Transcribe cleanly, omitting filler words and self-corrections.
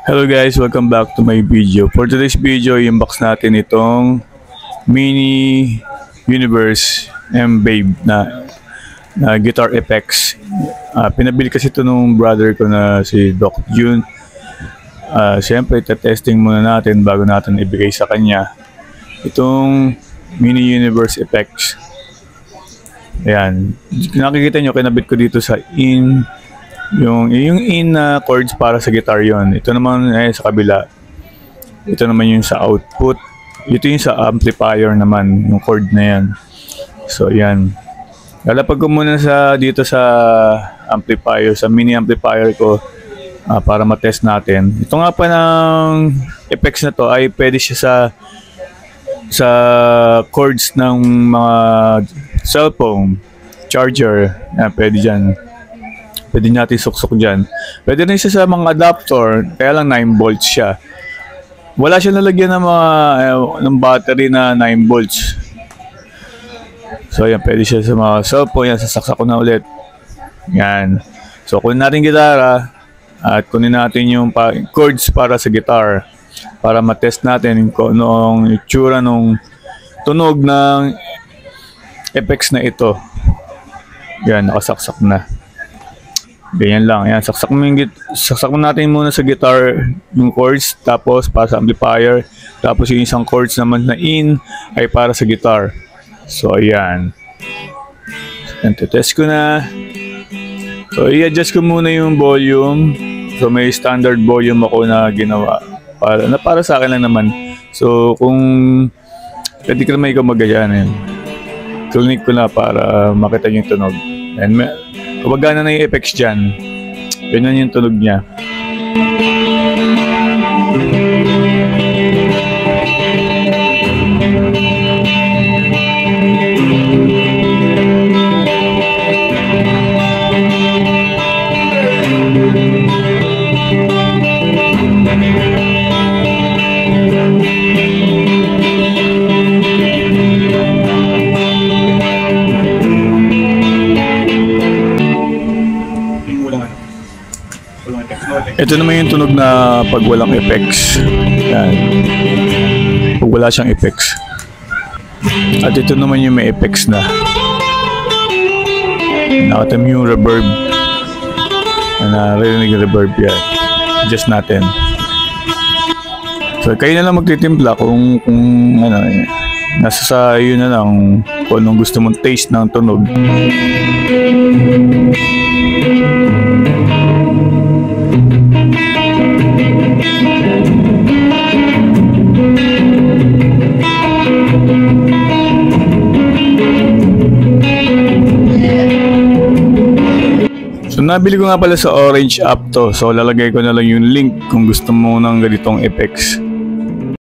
Hello guys, welcome back to my video. For today's video, i-unbox natin itong Mini Universe M-Babe na guitar effects. Pinabili kasi ito nung brother ko na si Doc June. Siyempre, testing muna natin bago natin ibigay sa kanya itong Mini Universe effects. Ayan, nakikita nyo, kinabit ko dito sa yung in na chords para sa guitar yon. Ito naman sa kabila. Ito naman yung sa output. Ito yung sa amplifier naman, yung chord na yan. So yan. Lalapag ko muna dito sa amplifier, sa mini amplifier ko para matest natin. Ito nga pa ng effects na to ay pwede siya sa chords ng mga cellphone, charger. Yan, pwede dyan. Pwede natin suksok dyan. Pwede rin siya sa mga adapter, kaya lang 9 volts siya. Wala siya nalagyan ng battery na 9 volts. So yan, pwede siya sa mga cellphone. Yan, sasaksak ko na ulit. Yan. So kunin natin gitara at kunin natin yung chords para sa guitar para matest natin kung anong itsura nung tunog ng effects na ito. Yan, nakasaksak na. Ganyan lang. Yan, saksak mo natin muna sa guitar yung chords, tapos para sa amplifier, tapos yung isang chords naman na in ay para sa guitar. So ayan. Test ko na. So i-adjust ko muna yung volume. So may standard volume ako na ginawa para sa akin lang naman. So kung pwede ka naman ikaw mag-ayan, tunig ko na para makita yung tunog. And kumagana na yung effects dyan. Ganyan yung tunog niya. Ito naman yung tunog na pag walang effects. Yan. Pag wala siyang effects. At ito naman yung may effects na. Nakita mo yung reverb. Narinig yung reverb yan. Adjust natin. So kayo na lang magtitimpla kung ano, nasa sa iyo na lang kung anong gusto mong taste ng tunog. So nabili ko nga pala sa Orange app to. So lalagay ko na lang yung link kung gusto mo ng ganitong effects.